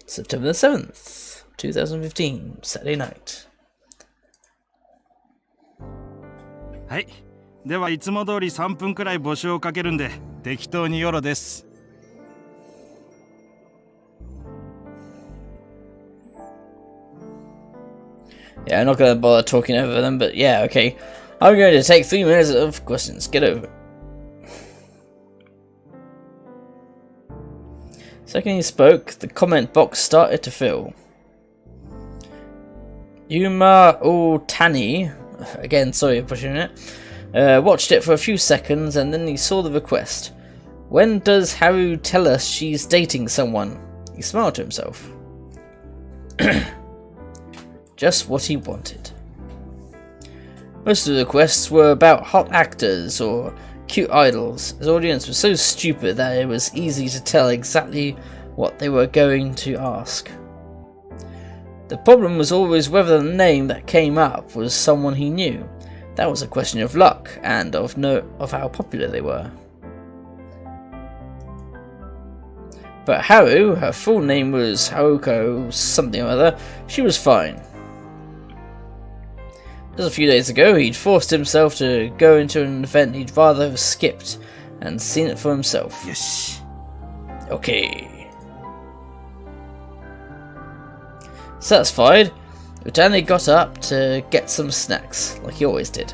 September the 7th, 2015, Saturday night. はい。ではいつも通り3分くらい募集をかけるんで、適当によろです。Yeah, I'm not going to bother talking over them, but yeah, okay. I'm going to take 3 minutes of questions. Get over it. Second he spoke, the comment box started to fill. Yuma Otani, again, sorry for pushing it, watched it for a few seconds and then he saw the request. When does Haru tell us she's dating someone? He smiled to himself. Just what he wanted. Most of the requests were about hot actors or cute idols. His audience was so stupid that it was easy to tell exactly what they were going to ask. The problem was always whether the name that came up was someone he knew. That was a question of luck and of how popular they were. But Haru, her full name was Haruko something or other, she was fine. Just a few days ago, he'd forced himself to go into an event he'd rather have skipped and seen it for himself. Yes. Okay. Satisfied, Utani got up to get some snacks, like he always did.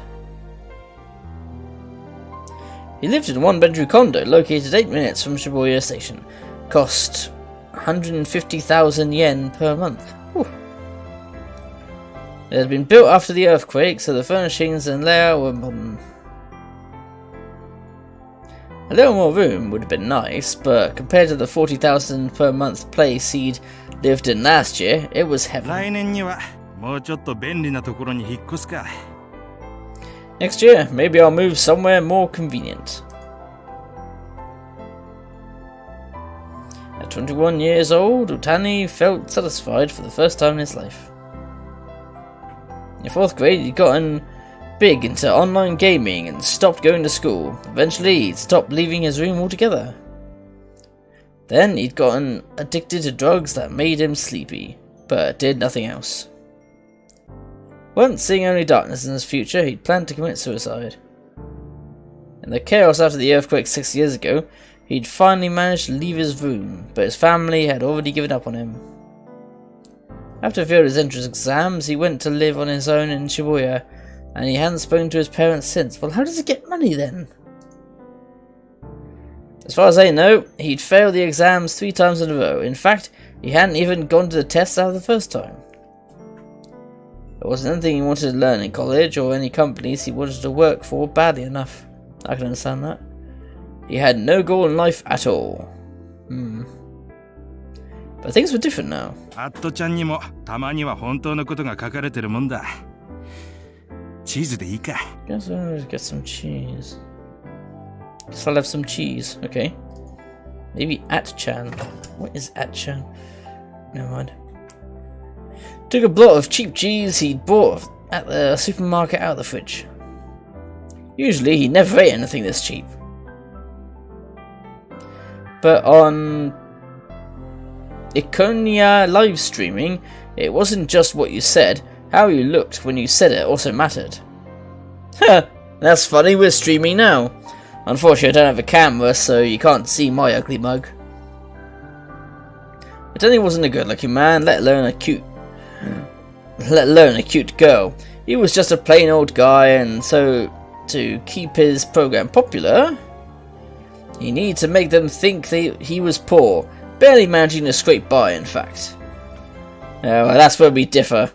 He lived in a one-bedroom condo located 8 minutes from Shibuya Station. Cost 150,000 yen per month. Whew. It had been built after the earthquake, so the furnishings and layout were modern. A little more room would have been nice, but compared to the 40,000 per month place he'd lived in last year, it was heaven. 来年にはもうちょっと便利なところに引っ越すか。Next year, maybe I'll move somewhere more convenient. At 21 years old, Utani felt satisfied for the first time in his life. In 4th grade, he'd gotten big into online gaming and stopped going to school. Eventually, he'd stopped leaving his room altogether. Then, he'd gotten addicted to drugs that made him sleepy, but did nothing else. Once seeing only darkness in his future, he'd planned to commit suicide. In the chaos after the earthquake 6 years ago, he'd finally managed to leave his room, but his family had already given up on him. After he failed his entrance exams, he went to live on his own in Shibuya, and he hadn't spoken to his parents since. Well, how does he get money then? As far as I know, he'd failed the exams 3 times in a row. In fact, he hadn't even gone to the tests out of the first time. There wasn't anything he wanted to learn in college, or any companies he wanted to work for badly enough. I can understand that. He had no goal in life at all. But things were different now. アットちゃんにもたまには本当のことが書かれてるもんだ。チーズでいいか。Guess I'll get some cheese. Guess I'll have some cheese. Okay. Maybe At-chan. What is At-chan? Never mind. Took a block of cheap cheese he'd bought at the supermarket out of the fridge. Usually he never ate anything this cheap. But on Ikonia live streaming, it wasn't just what you said, how you looked when you said it also mattered. Huh, that's funny, we're streaming now. Unfortunately I don't have a camera, so you can't see my ugly mug. But he wasn't a good looking man, let alone a cute girl. He was just a plain old guy, and so to keep his program popular, he needed to make them think he was poor, barely managing to scrape by, in fact. Well, that's where we differ.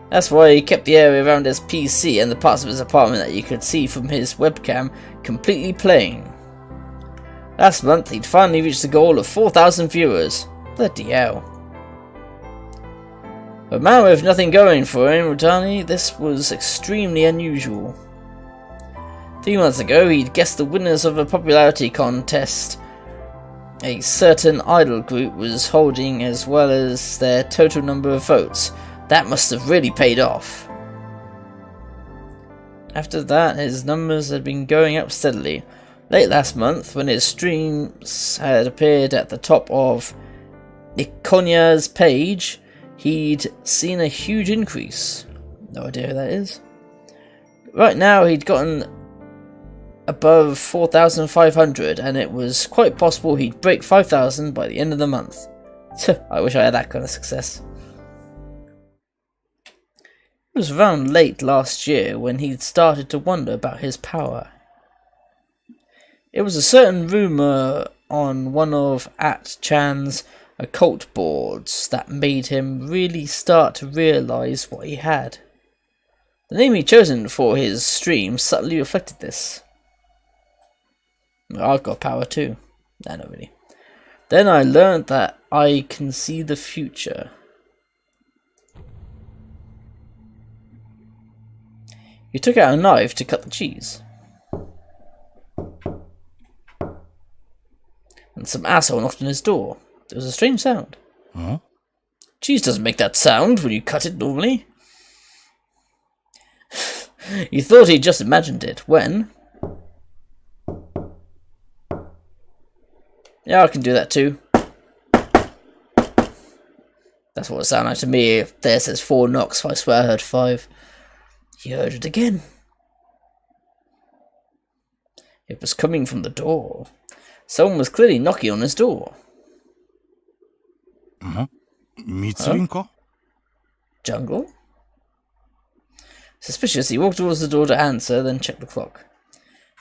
That's why he kept the area around his PC and the parts of his apartment that you could see from his webcam completely plain. Last month, he'd finally reached the goal of 4,000 viewers. Bloody hell. For a man with nothing going for him, Utani, this was extremely unusual. 3 months ago, he'd guessed the winners of a popularity contest a certain idol group was holding, as well as their total number of votes. That must have really paid off. After that, his numbers had been going up steadily. Late last month, when his streams had appeared at the top of Ikonya's page, he'd seen a huge increase. No idea who that is. Right now, he'd gotten above 4,500, and it was quite possible he'd break 5,000 by the end of the month. I wish I had that kind of success. It was around late last year when he'd started to wonder about his power. It was a certain rumour on one of At-chan's occult boards that made him really start to realise what he had. The name he'd chosen for his stream subtly reflected this. I've got power too. Nah, not really. Then I learned that I can see the future. He took out a knife to cut the cheese. And some asshole knocked on his door. There was a strange sound. Huh? Cheese doesn't make that sound when you cut it normally. He thought he'd just imagined it when... Yeah, I can do that too. That's what it sounded like to me. If there says 4 knocks, I swear I heard 5. He heard it again. It was coming from the door. Someone was clearly knocking on his door. Mitsurin ka? Jungle? Suspicious, he walked towards the door to answer, then checked the clock.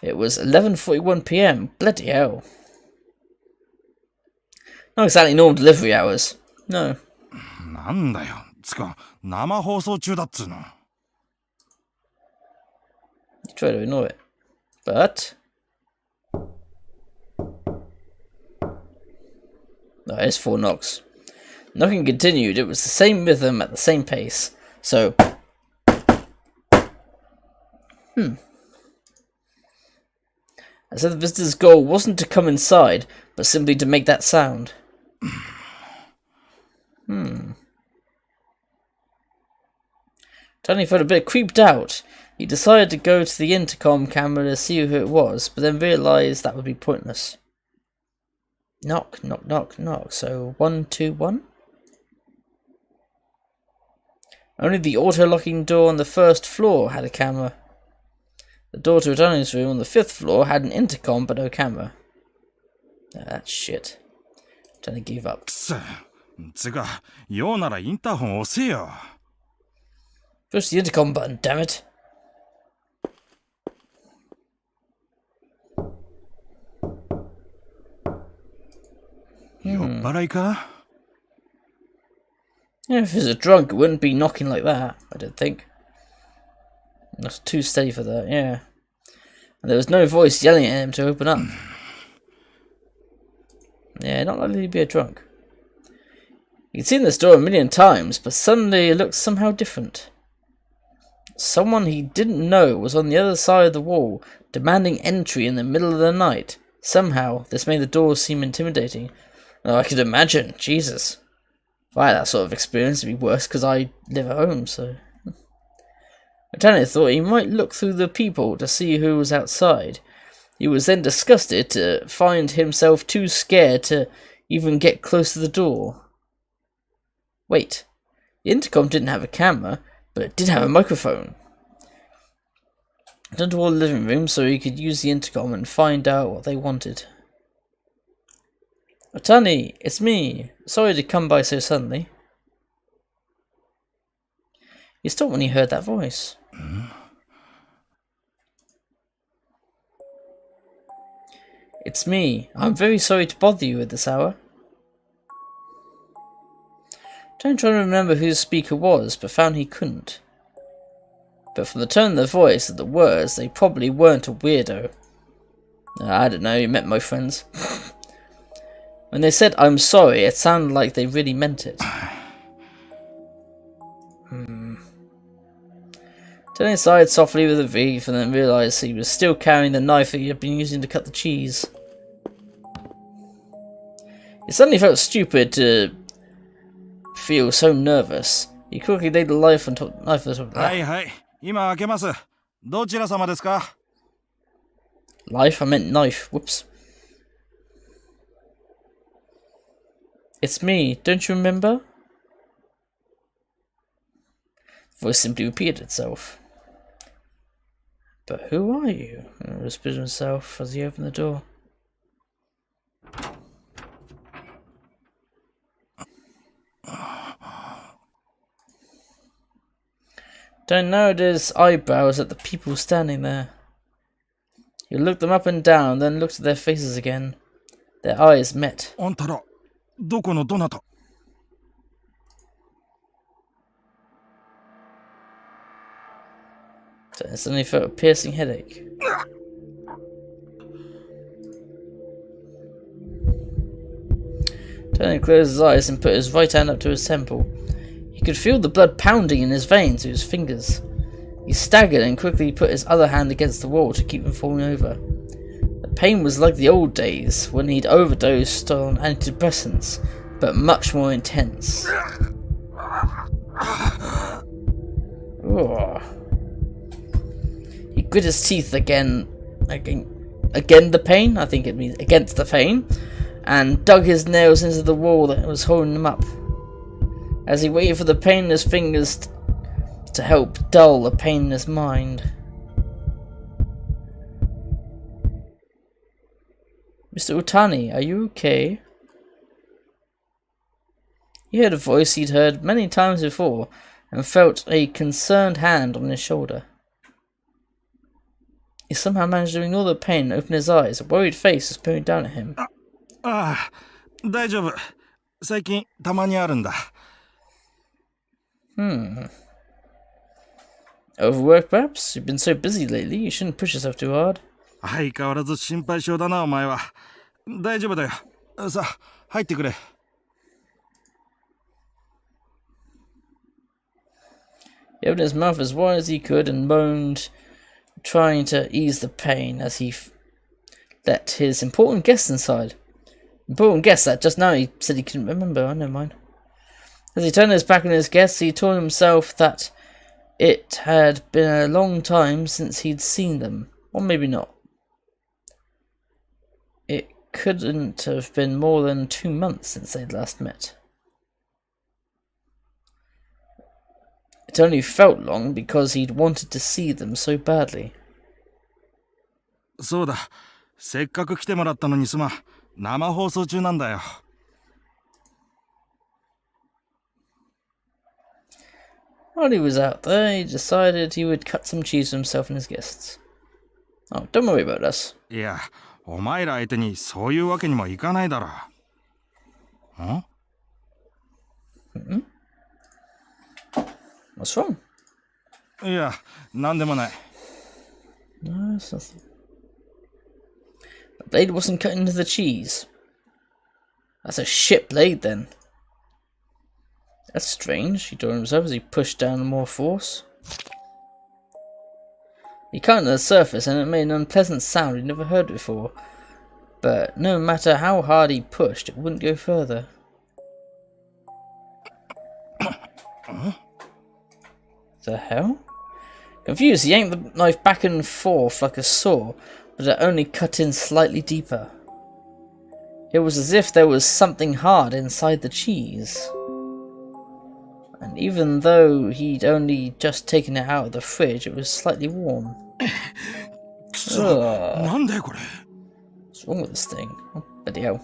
It was 11:41 PM. Bloody hell. Not exactly normal delivery hours. No. なんだよ。つか、生放送中だっつうの。He tried to ignore it. But... No, it's 4 knocks. Knocking continued. It was the same rhythm at the same pace. So... I said the visitor's goal wasn't to come inside, but simply to make that sound. Tony felt a bit creeped out. He decided to go to the intercom camera to see who it was, but then realised that would be pointless. Knock, knock, knock, knock. So 1, 2, 1? Only the auto-locking door on the first floor had a camera. The door to Tony's room on the 5th floor had an intercom but no camera. That's shit. Tony gave up. つか、用ならインターホン押せよ。Push the intercom button, damn it. You're alright, ka? Yeah, if he was a drunk, it wouldn't be knocking like that, I don't think. That's too steady for that, yeah. And there was no voice yelling at him to open up. Yeah, not likely to be a drunk. He'd seen this door a million times, but suddenly it looked somehow different. Someone he didn't know was on the other side of the wall, demanding entry in the middle of the night. Somehow, this made the door seem intimidating. Oh, I could imagine, Jesus. If I had that sort of experience, it'd be worse because I live at home, so... Lieutenant thought he might look through the peephole to see who was outside. He was then disgusted to find himself too scared to even get close to the door. Wait, the intercom didn't have a camera, but it did have a microphone. Turned toward the living room so he could use the intercom and find out what they wanted. Otani, it's me. Sorry to come by so suddenly. He stopped when he heard that voice. It's me. I'm very sorry to bother you at this hour. Trying to remember who the speaker was, but found he couldn't. But from the tone of the voice and the words, they probably weren't a weirdo. I don't know, you met my friends. When they said I'm sorry, it sounded like they really meant it. Turning aside softly with a relief and then realised he was still carrying the knife that he had been using to cut the cheese. He suddenly felt stupid to feel so nervous. He quickly laid the knife on top of the... はいはい、今開けます。どちら様ですか? Life? I meant knife. Whoops. It's me. Don't you remember? The voice simply repeated itself. But who are you? He whispered to himself as he opened the door. Don't narrowed his eyebrows at the people standing there. He looked them up and down, then looked at their faces again. Their eyes met. あんたら、どこのどなた? So he suddenly felt a piercing headache. Tony closed his eyes and put his right hand up to his temple. He could feel the blood pounding in his veins through his fingers. He staggered and quickly put his other hand against the wall to keep from falling over. The pain was like the old days when he'd overdosed on antidepressants, but much more intense. Ugh. He grit his teeth again the pain, I think it means against the pain, and dug his nails into the wall that was holding him up. As he waited for the pain in his fingers to help dull the pain in his mind. Mr. Utani, are you okay? He heard a voice he'd heard many times before, and felt a concerned hand on his shoulder. He somehow managed to ignore the pain and open his eyes. A worried face was peering down at him. ああ、大丈夫。最近たまにあるんだ。Overworked perhaps? You've been so busy lately, you shouldn't push yourself too hard. 相変わらず心配性だな、お前は。大丈夫だよ。さあ、入ってくれ。He opened his mouth as wide as he could and moaned, trying to ease the pain as he let his important guest inside. Important guest that just now he said he couldn't remember. I know mine. As he turned his back on his guests, he told himself that it had been a long time since he'd seen them. Or maybe not. It couldn't have been more than 2 months since they'd last met. It only felt long because he'd wanted to see them so badly. そうだ。せっかく来てもらったのにすまん。生放送中なんだよ。While he was out there, he decided he would cut some cheese for himself and his guests. Oh, don't worry about us. いや、お前ら相手にそういうわけにもいかないだろう。ん？What's wrong? いや、なんでもない。No, it's nothing. The blade wasn't cut into the cheese. That's a shit blade then. That's strange, he told himself as he pushed down with more force. He cut into the surface and it made an unpleasant sound he'd never heard before. But no matter how hard he pushed, it wouldn't go further. The hell? Confused, he yanked the knife back and forth like a saw, but it only cut in slightly deeper. It was as if there was something hard inside the cheese. And even though he'd only just taken it out of the fridge, it was slightly warm. What's wrong with this thing? Oh, bloody hell.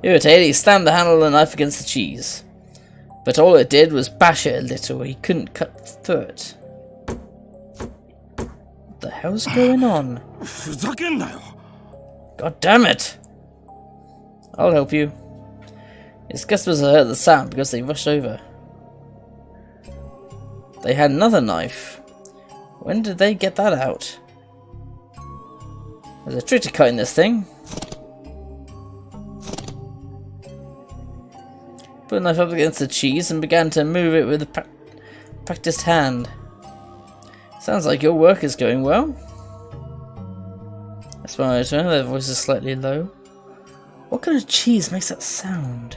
Irritated, he slammed the handle of the knife against the cheese. But all it did was bash it a little. He couldn't cut through it. What the hell's going on? God damn it! I'll help you. His customers heard the sound because they rushed over. They had another knife. When did they get that out? There's a trick to cutting this thing. Put the knife up against the cheese and began to move it with a practiced hand. Sounds like your work is going well. I smiled at her, their voices slightly low. What kind of cheese makes that sound?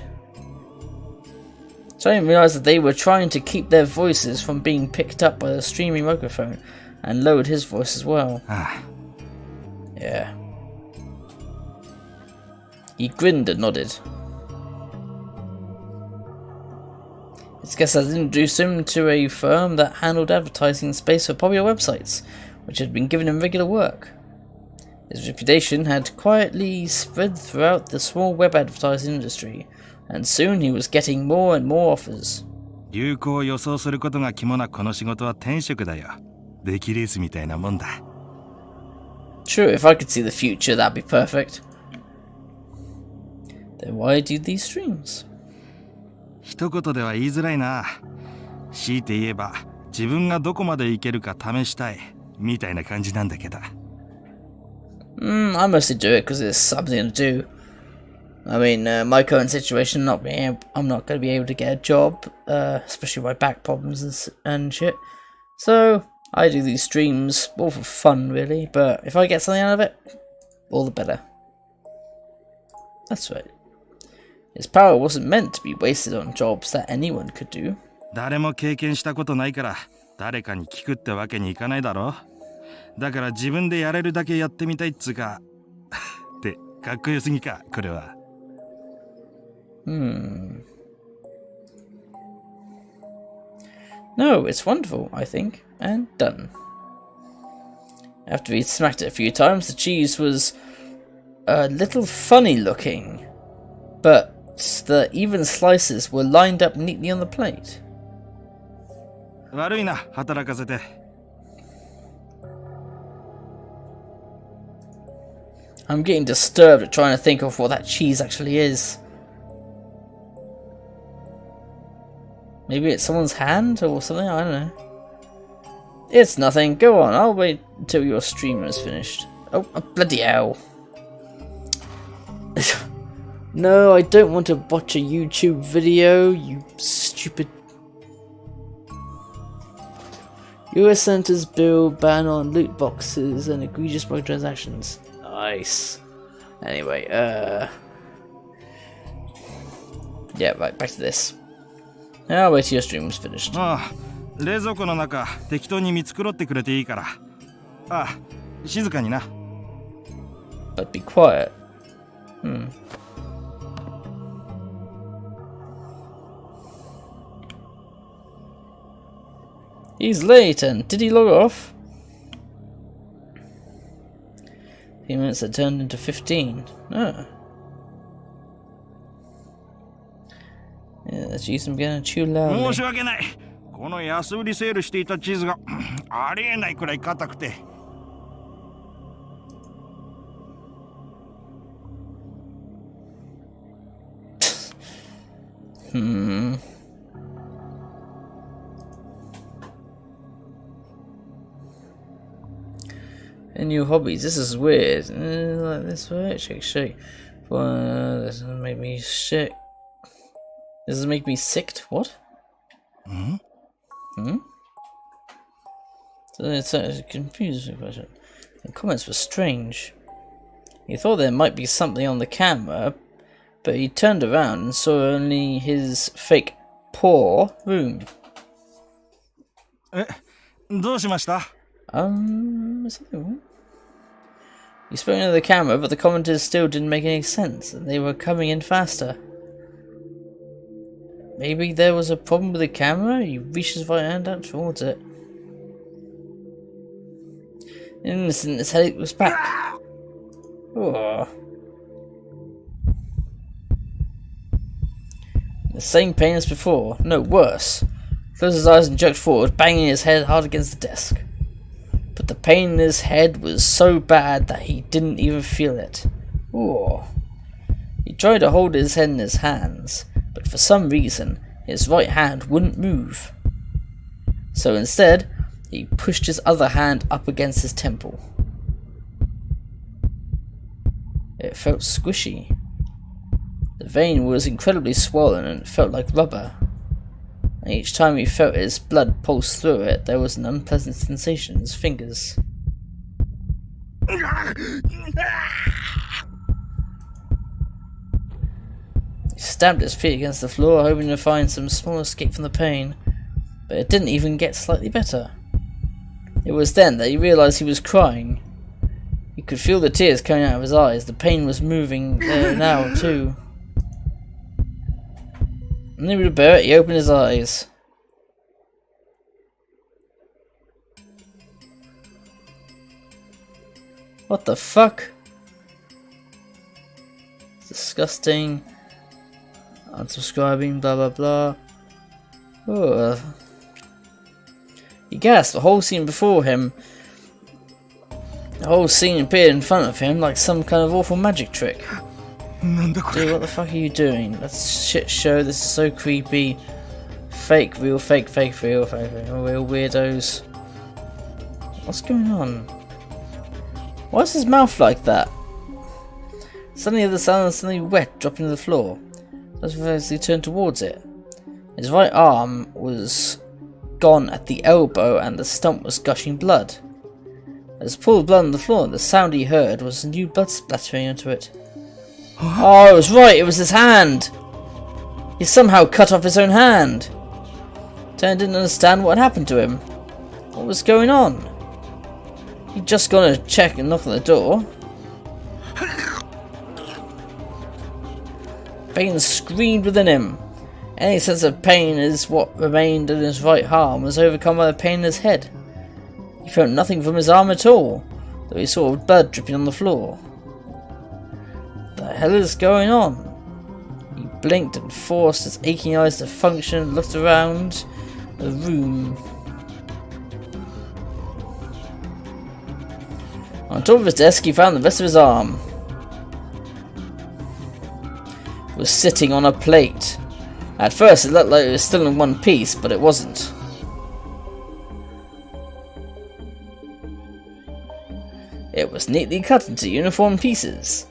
So I didn't realise that they were trying to keep their voices from being picked up by the streaming microphone, and lowered his voice as well. Yeah. He grinned and nodded. It's guess that introduced him to a firm that handled advertising space for popular websites, which had been giving him regular work. His reputation had quietly spread throughout the small web advertising industry, and soon he was getting more and more offers. 流行を予想することが肝なこの仕事は天職だよ。出来レースみたいなもんだ。True, if I could see the future, that'd be perfect. Then why do these streams? 一言では言いづらいな。強いて言えば、自分がどこまでいけるか試したい、みたいな感じなんだけど。I mostly do it because it's something to do. I mean, my current situation, I'm not going to be able to get a job, especially with my back problems and shit. So, I do these streams all for fun, really, but if I get something out of it, all the better. That's right. His power wasn't meant to be wasted on jobs that anyone could do. 誰も経験したことないから、誰かに聞くってわけにいかないだろ。だから自分でやれるだけやってみたいっつうか。ってかっこよすぎか、これは。No, it's wonderful, I think, and done. After he smacked it a few times, the cheese was a little funny looking, but the even slices were lined up neatly on the plate. 悪いな、働かせて。I'm getting disturbed at trying to think of what that cheese actually is. Maybe it's someone's hand or something, I don't know. It's nothing, go on, I'll wait until your stream is finished. Oh, bloody hell. No, I don't want to watch a YouTube video, you stupid... US Senators bill ban on loot boxes and egregious microtransactions. Nice. Anyway, yeah, right, back to this. I'll wait till your stream was finished. ああ、冷蔵庫の中適当に見繕ってくれていいから。ああ、静かにな。But be quiet. He's late, and did he log off? A few minutes had turned into 15. Oh. Yeah, let's use him again and chew loudly. 申し訳ない。この安売りセールしていたチーズがありえないくらい硬くて。And new hobbies. This is weird. Like this way, shake. This doesn't make me sick. Does it make me sick? What? So it's a confusing question. The comments were strange. He thought there might be something on the camera, but he turned around and saw only his fake poor room. どうしました? Is something wrong? He spoke into the camera, but the commenters still didn't make any sense, and they were coming in faster. Maybe there was a problem with the camera? He reached his right hand out towards it. In an instant, his headache was back. Oh. The same pain as before. No, worse. Closed his eyes and jerked forward, banging his head hard against the desk. But the pain in his head was so bad that he didn't even feel it. Oh. He tried to hold his head in his hands, but for some reason, his right hand wouldn't move. So instead, he pushed his other hand up against his temple. It felt squishy. The vein was incredibly swollen and it felt like rubber. And each time he felt his blood pulse through it, there was an unpleasant sensation in his fingers. He stamped his feet against the floor, hoping to find some small escape from the pain, but it didn't even get slightly better. It was then that he realized he was crying. He could feel the tears coming out of his eyes. The pain was moving there now, too. Unable to bear it, he opened his eyes. What the fuck? It's disgusting. Unsubscribing, blah blah blah. Ugh. He gasped. The whole scene before him. The whole scene appeared in front of him like some kind of awful magic trick. Dude, what the fuck are you doing? That's a shit show. This is so creepy. Fake, real, fake, fake, real, fake, real weirdos. What's going on? Why is his mouth like that? Suddenly the sound of something wet dropping to the floor. As he turned towards it. His right arm was gone at the elbow and the stump was gushing blood. As he pulled blood on the floor, the sound he heard was new blood splattering into it. Oh, I was right, it was his hand! He somehow cut off his own hand! Turner didn't understand what had happened to him. What was going on? He'd just gone to check and knock on the door. Pain screamed within him. Any sense of pain is what remained in his right arm was overcome by the pain in his head. He felt nothing from his arm at all, though he saw blood dripping on the floor. What the hell is going on? He blinked and forced his aching eyes to function and looked around the room. On top of his desk he found the rest of his arm. It was sitting on a plate. At first it looked like it was still in one piece, but it wasn't. It was neatly cut into uniform pieces.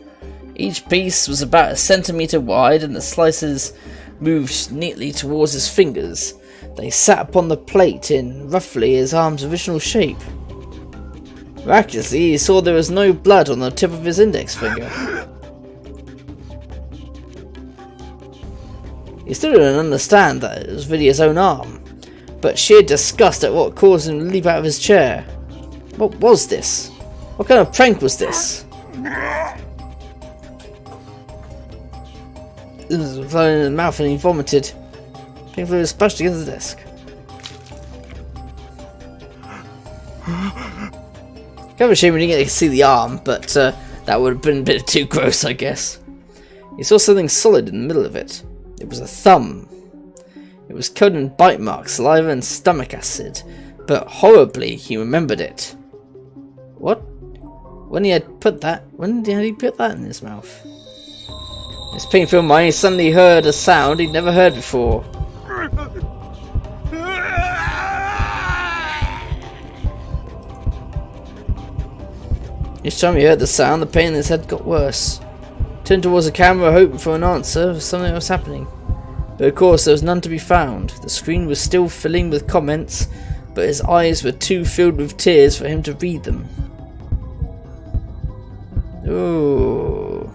Each piece was about a centimetre wide and the slices moved neatly towards his fingers. They sat upon the plate in roughly his arm's original shape. Miraculously, he saw there was no blood on the tip of his index finger. He still didn't understand that it was really his own arm, but sheer disgust at what caused him to leap out of his chair. What was this? What kind of prank was this? It was flown in his mouth and he vomited. Painfully was splashed against the desk. Kind of a shame we didn't get to see the arm, but that would have been a bit too gross, I guess. He saw something solid in the middle of it. It was a thumb. It was covered in bite marks, saliva and stomach acid, but horribly he remembered it. What? When had he put that in his mouth? His pain-filled mind, he suddenly heard a sound he'd never heard before. Each time he heard the sound, the pain in his head got worse. He turned towards the camera, hoping for an answer of something that was happening. But of course there was none to be found. The screen was still filling with comments, but his eyes were too filled with tears for him to read them. Ooh.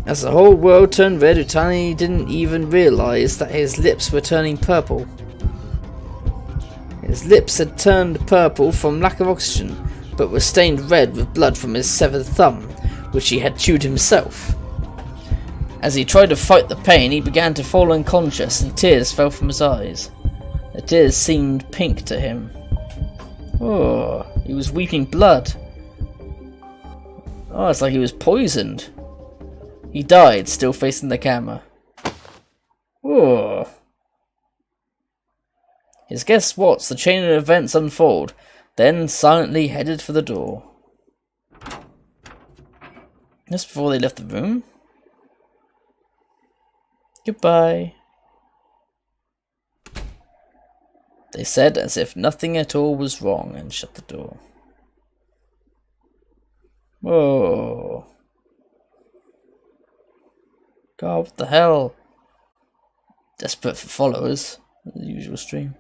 As the whole world turned red, Utani didn't even realise that his lips were turning purple. His lips had turned purple from lack of oxygen, but were stained red with blood from his severed thumb, which he had chewed himself. As he tried to fight the pain, he began to fall unconscious and tears fell from his eyes. The tears seemed pink to him. Oh, he was weeping blood. Oh, it's like he was poisoned. He died, still facing the camera. Oh. His guests watched the chain of events unfold, then silently headed for the door. Just before they left the room. Goodbye, they said as if nothing at all was wrong, and shut the door. Whoa. God, what the hell? Desperate for followers, the usual stream.